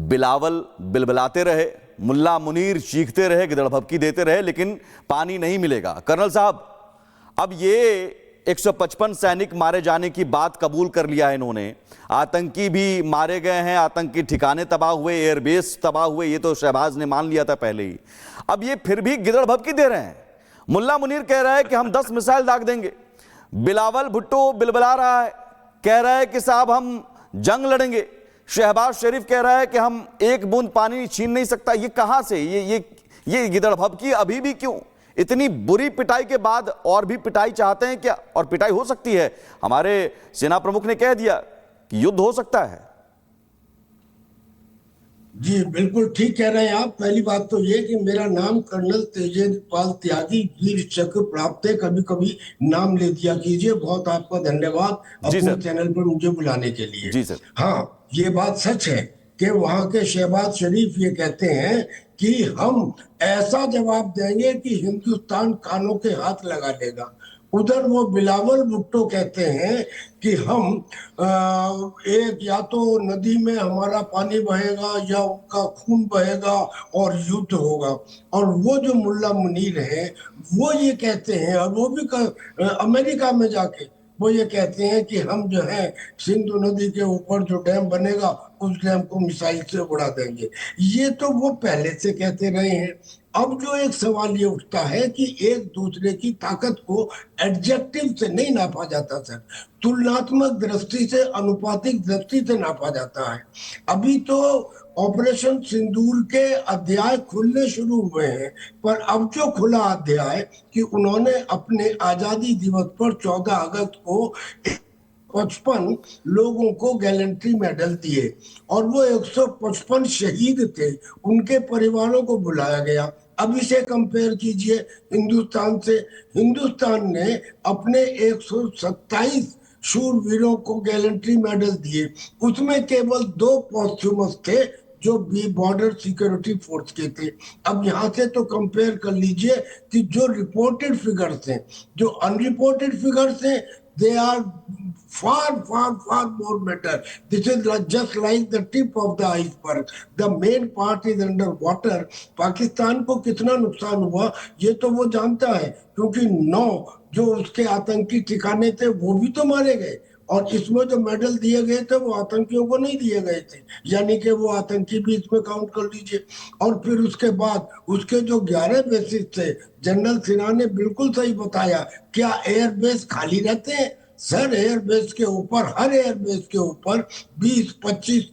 बिलावल बिलबिलाते रहे, मुल्ला मुनीर चीखते रहे, गिदड़भबकी देते रहे, लेकिन पानी नहीं मिलेगा। कर्नल साहब, अब ये 155 सैनिक मारे जाने की बात कबूल कर लिया है इन्होंने, आतंकी भी मारे गए हैं, आतंकी ठिकाने तबाह हुए, एयरबेस तबाह हुए, ये तो शहबाज ने मान लिया था पहले ही। अब ये फिर भी गिदड़भबकी दे रहे हैं। मुल्ला मुनीर कह रहा है कि हम 10 मिसाइल दाग देंगे, बिलावल भुट्टो बिलबिला रहा है, कह रहा है कि साहब हम जंग लड़ेंगे, शहबाज शरीफ कह रहा है कि हम एक बूंद पानी छीन नहीं सकता। ये कहां से ये गिदड़भबकी अभी भी क्यों? इतनी बुरी पिटाई के बाद और भी पिटाई चाहते हैं क्या? और पिटाई हो सकती है, हमारे सेना प्रमुख ने कह दिया कि युद्ध हो सकता है। जी बिल्कुल ठीक कह रहे हैं आप। पहली बात तो ये कि मेरा नाम कर्नल तेजेंद्र पाल त्यागी वीर चक्र प्राप्त है, कभी कभी नाम ले दिया कीजिए। बहुत आपका धन्यवाद अपने चैनल पर मुझे बुलाने के लिए। जी सर। हाँ, ये बात सच है कि वहां के शहबाज शरीफ ये कहते हैं कि हम ऐसा जवाब देंगे कि हिंदुस्तान कानों के हाथ लगा लेगा। उधर वो बिलावल भुट्टो कहते हैं कि हम एक या तो नदी में हमारा पानी बहेगा या उनका खून बहेगा और युद्ध होगा। और वो जो मुल्ला मुनीर है वो ये कहते हैं, और वो भी अमेरिका में जाके वो ये कहते हैं कि हम जो है सिंधु नदी के ऊपर जो डैम बनेगा उस डैम को मिसाइल से उड़ा देंगे। ये तो वो पहले से कहते रहे हैं। अब जो एक सवाल ये उठता है कि एक दूसरे की ताकत को एडजेक्टिव से नहीं नापा जाता सर, तुलनात्मक दृष्टि से, अनुपातिक दृष्टि से नापा जाता है। अभी तो ऑपरेशन सिंदूर के अध्याय खुलने शुरू हुए हैं, पर अब जो खुला अध्याय कि उन्होंने अपने आजादी दिवस पर 14 अगस्त को 55 लोगों को गैलेंट्री मेडल दिए, और वो 155 शहीद थे, उनके परिवारों को बुलाया गया। अब इसे कंपेयर कीजिए हिंदुस्तान से। हिंदुस्तान ने अपने 127 शूरवीरों को गैलेंट्री मेडल दिए, उसमें केवल 2 पॉस्थ्यूमस थे जो भी बॉर्डर सिक्योरिटी फोर्स के थे। अब यहाँ से तो कंपेयर कर लीजिए कि जो रिपोर्टेड फिगर्स हैं, जो अनरिपोर्टेड फिगर्स हैं, they are far more better. This is just like the tip of the iceberg. The main part is under water. Pakistan को कितना नुकसान हुआ ये तो वो जानता है, क्योंकि 9 जो उसके आतंकी ठिकाने थे वो भी तो मारे गए, और इसमें जो मेडल दिए गए थे वो आतंकियों को नहीं दिए गए थे, यानी कि वो आतंकी भी इसमें काउंट कर लीजिए। और फिर उसके बाद उसके जो 11 बेसिस थे, जनरल सिन्हा ने बिल्कुल सही बताया, क्या एयरबेस खाली रहते हैं? सर, एयरबेस के ऊपर, हर एयरबेस के ऊपर 20-25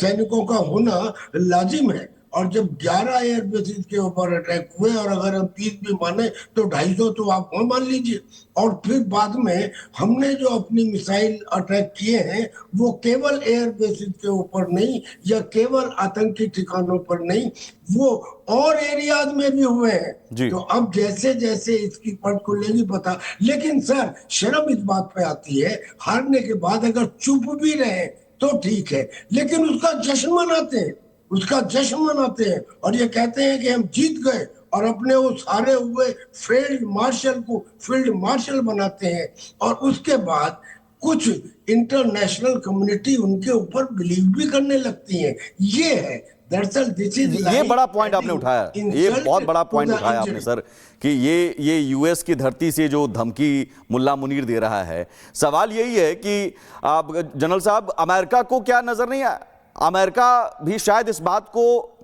सैनिकों का होना लाजिम है। और जब 11 एयरबेसिस के ऊपर अटैक हुए, और अगर हम 30 भी माने तो 250 तो आप वहां मान लीजिए। और फिर बाद में हमने जो अपनी मिसाइल अटैक किए हैं वो केवल एयरबेसिस के ऊपर नहीं, या केवल आतंकी ठिकानों पर नहीं, वो और एरियाज में भी हुए हैं। तो अब जैसे जैसे इसकी पट खुलेगी पता। लेकिन सर, शर्म इस बात पे आती है, हारने के बाद अगर चुप भी रहे तो ठीक है, लेकिन उसका जश्न मनाते हैं, उसका जश्न मनाते हैं, और ये कहते हैं कि हम जीत गए, और अपने उस हारे हुए फील्ड मार्शल को फील्ड मार्शल बनाते हैं। और उसके बाद कुछ इंटरनेशनल कम्युनिटी उनके ऊपर बिलीव भी करने लगती है। ये है दरअसल दिस इज, ये बड़ा पॉइंट आपने उठाया, ये बहुत बड़ा पॉइंट उठाया आपने सर, कि ये यूएस की धरती से जो धमकी मुल्ला मुनीर दे रहा है। सवाल यही है कि आप जनरल साहब, अमेरिका को क्या नजर नहीं आया? अमेरिका भी शायद इस बात को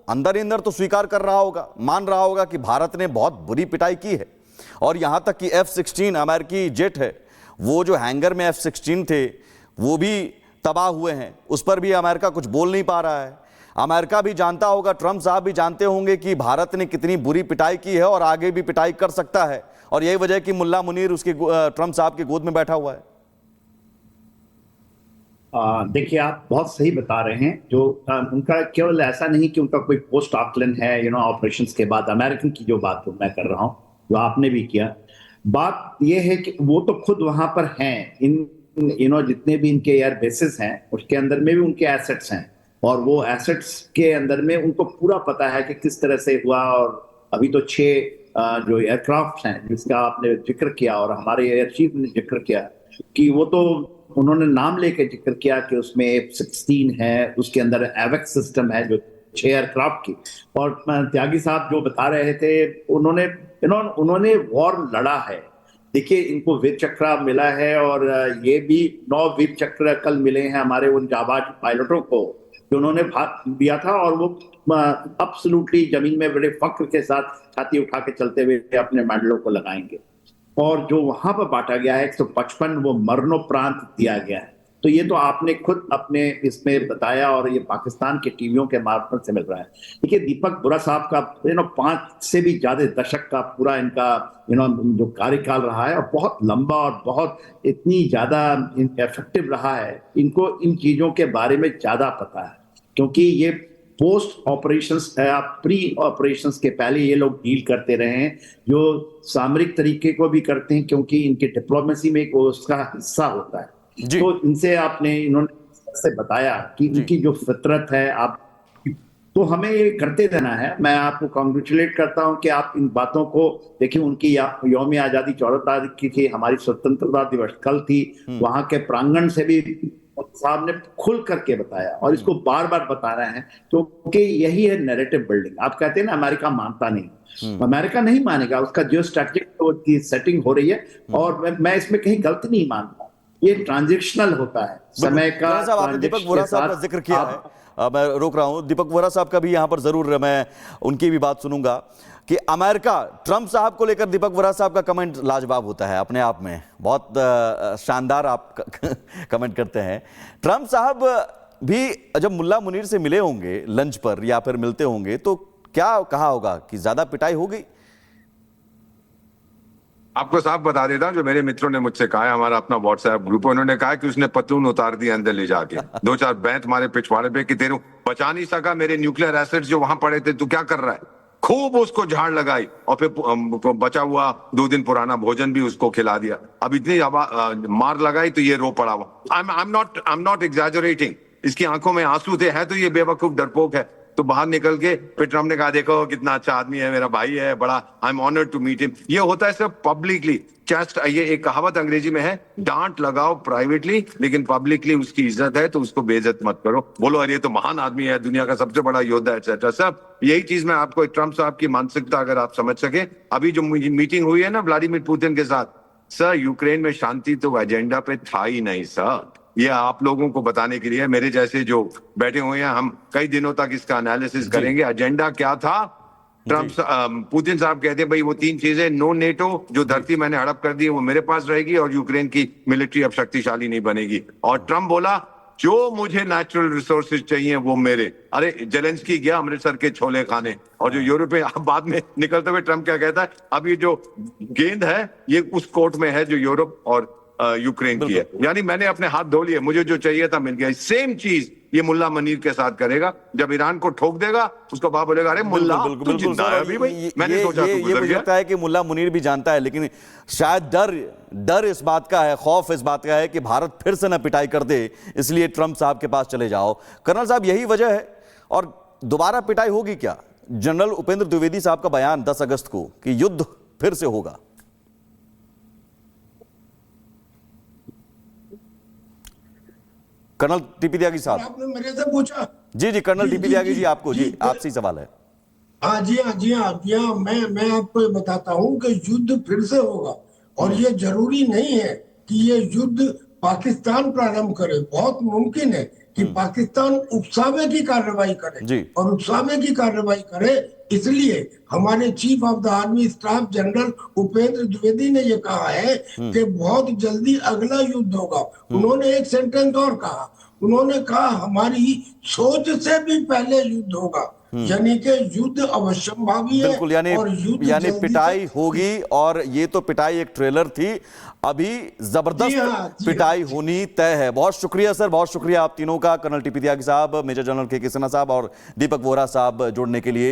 अंदर ही अंदर तो स्वीकार कर रहा होगा, मान रहा होगा कि भारत ने बहुत बुरी पिटाई की है। और यहां तक कि F-16 अमेरिकी जेट है, वो जो हैंगर में F-16 थे वो भी तबाह हुए हैं, उस पर भी अमेरिका कुछ बोल नहीं पा रहा है। अमेरिका भी जानता होगा, ट्रंप साहब भी जानते होंगे कि भारत ने कितनी बुरी पिटाई की है और आगे भी पिटाई कर सकता है, और यही वजह कि मुल्ला मुनीर उसके ट्रंप साहब की गोद में बैठा हुआ है। देखिए, आप बहुत सही बता रहे हैं। जो उनका केवल ऐसा नहीं कि उनका कोई पोस्ट आकलन है ऑपरेशंस के बाद, अमेरिकन की जो बात मैं कर रहा हूं, जो आपने भी किया, बात यह है कि वो तो खुद वहां पर हैं, इन जितने भी इनके एयर बेसिस हैं उसके अंदर में भी उनके एसेट्स हैं, और वो एसेट्स के अंदर में उनको पूरा पता है कि किस तरह से हुआ। और अभी तो 6 जो एयरक्राफ्ट हैं जिसका आपने जिक्र किया, और हमारे एयर चीफ ने जिक्र किया, कि वो तो उन्होंने नाम लेके जिक्र किया कि उसमें F-16 है, उसके अंदर एवेक्स सिस्टम है जो 6 एयरक्राफ्ट की। और त्यागी साहब जो बता रहे थे, उन्होंने वॉर लड़ा है। देखिए, इनको वीर चक्र मिला है और ये भी 9 वीर चक्र कल मिले हैं हमारे उन जाबाज पायलटों को जो उन्होंने भाग दिया था, और वो अब्सोल्युटली जमीन में बड़े फक्र के साथ छाती उठा के चलते हुए अपने मेडलों को लगाएंगे। और जो वहां पर बांटा गया है 155, वो मरणोपरांत दिया गया है। तो ये तो आपने खुद अपने इसमें बताया और ये पाकिस्तान के टीवियों के मार्फत से मिल रहा है। देखिए, दीपक बोरा साहब का 5 से भी ज्यादा दशक का पूरा इनका जो कार्यकाल रहा है, और बहुत लंबा और बहुत इतनी ज्यादा इफेक्टिव रहा है। इनको इन चीजों के बारे में ज्यादा पता है, क्योंकि ये पोस्ट ऑपरेशंस या प्री ऑपरेशंस के पहले ये लोग डील करते रहे हैं, जो सामरिक तरीके को भी करते हैं, क्योंकि इनके डिप्लोमेसी में उसका हिस्सा होता है। तो इनसे इन्होंने से बताया कि इनकी जो फितरत है, आप तो हमें ये करते रहना है। मैं आपको कॉन्ग्रेचुलेट करता हूं कि आप इन बातों को देखिए। उनकी यौम आजादी 14 तारीख की थी, हमारी स्वतंत्रता दिवस कल थी। वहां के प्रांगण से भी साहब ने खुल करके बताया, और इसको बार बार बता रहे हैं, क्योंकि यही है नैरेटिव बिल्डिंग। आप कहते हैं ना अमेरिका मानता नहीं, अमेरिका नहीं मानेगा, उसका जियो स्ट्रैटेजिक सेटिंग हो रही है, और मैं इसमें कहीं गलती नहीं मानता। ये ट्रांजिशनल होता है समय का। आपने दीपक वोरा साहब का जिक्र किया है, मैं रोक रहा हूं। दीपक वोरा साहब का भी यहां पर जरूर मैं उनकी भी बात सुनूंगा कि अमेरिका ट्रंप साहब को लेकर दीपक वोरा साहब का कमेंट लाजवाब होता है अपने आप में, बहुत शानदार आप कमेंट करते हैं। ट्रंप साहब भी जब मुल्ला मुनीर से मिले होंगे लंच पर या फिर मिलते होंगे, तो क्या कहा होगा कि ज्यादा पिटाई हो गई? आपको साफ बता देता हूं, जो मेरे मित्रों ने मुझसे कहा है, हमारा अपना व्हाट्सएप ग्रुप है, उन्होंने कहा कि उसने पतलून उतार दिया अंदर ले जाके 2-4 बैंत मारे पिछवाड़े पे कि तेरे बचा नहीं सका मेरे न्यूक्लियर एसेट्स जो वहां पड़े थे, तू क्या कर रहा है। खूब उसको झाड़ लगाई, और फिर बचा हुआ 2 दिन पुराना भोजन भी उसको खिला दिया। अब इतनी मार लगाई तो ये रो पड़ा हुआ। I am not exaggerating. इसकी आंखों में आंसू थे, है तो ये बेवकूफ डरपोक है। तो बाहर निकल के फिर ट्रम्प ने कहा, देखो कितना अच्छा आदमी है, मेरा भाई है, बड़ा I am honoured to meet him. ये होता है सिर्फ पब्लिकली। जस्ट ये एक कहावत अंग्रेजी में है, डांट लगाओ प्राइवेटली, लेकिन पब्लिकली उसकी इज्जत है तो उसको बेइज्जत मत करो। बोलो अरे ये तो महान आदमी है, दुनिया का सबसे बड़ा योद्धा, एक्सेट्रा। सब यही चीज मैं आपको, ट्रम्प साहब की मानसिकता अगर आप समझ सके। अभी जो मीटिंग हुई है ना व्लादिमीर पुतिन के साथ, सर यूक्रेन में शांति तो एजेंडा पे था ही नहीं सर। ये आप लोगों को बताने के लिए, मेरे जैसे जो बैठे हुए हैं, हम कई दिनों तक इसका एनालिसिस करेंगे। एजेंडा क्या था? ट्रम्प पुतिन साहब कहते हैं भाई वो 3 चीजें, नो नेटो, जो धरती मैंने हड़प कर दी है वो मेरे पास रहेगी, और यूक्रेन की मिलिट्री अब शक्तिशाली नहीं बनेगी। और ट्रम्प बोला जो मुझे नेचुरल रिसोर्सेज चाहिए वो मेरे। अरे जेलेंस्की गया अमृतसर के छोले खाने, और जो यूरोप में बाद में निकलते हुए ट्रम्प क्या कहता है, अब ये जो गेंद है ये उस कोर्ट में है जो यूरोप और यूक्रेन की है। यानी मैंने अपने हाथ धो लिए, मुझे जो चाहिए था मिल गया। सेम चीज ये मुल्ला मुनीर के साथ करेगा। जब ईरान को ठोक देगा, उसका बाप बोलेगा अरे मुल्ला तू जिंदा है अभी भाई, मैंने सोचा तू गुजर गया। लगता है कि मुल्ला मुनीर भी जानता है, लेकिन शायद डर इस बात का है, खौफ इस बात का है कि भारत फिर से न पिटाई कर दे, इसलिए ट्रंप साहब के पास चले जाओ। कर्नल साहब, यही वजह है? और दोबारा पिटाई होगी क्या? जनरल उपेंद्र द्विवेदी साहब का बयान 10 अगस्त को कि युद्ध फिर से होगा। कर्नल टीपी त्यागी साहब, आपने मेरे से पूछा? जी कर्नल टीपी त्यागी जी, आपको जी आपसे ही सवाल है। हाँ जी हाँ, मैं आपको ये बताता हूँ कि युद्ध फिर से होगा, और ये जरूरी नहीं है कि ये युद्ध पाकिस्तान प्रारंभ करे। बहुत मुमकिन है कि पाकिस्तान उकसावे की कार्रवाई करे, और उकसावे की कार्रवाई करे इसलिए हमारे chief of the army staff general Upendra Dwivedi ने ये कहा है कि बहुत जल्दी अगला युद्ध होगा। उन्होंने एक सेंटेंस और कहा, उन्होंने कहा हमारी सोच से भी पहले युद्ध होगा, यानी कि युद्ध अवश्यंभावी है। बिल्कुल, यानी पिटाई होगी, और ये तो पिटाई एक ट्रेलर थी, अभी जबरदस्त पिटाई होनी तय है। बहुत शुक्रिया सर, बहुत शुक्रिया आप तीनों का, कर्नल टीपी त्यागी साहब, मेजर जनरल के सिन्हा साहब और दीपक वोरा साहब, जुड़ने के लिए।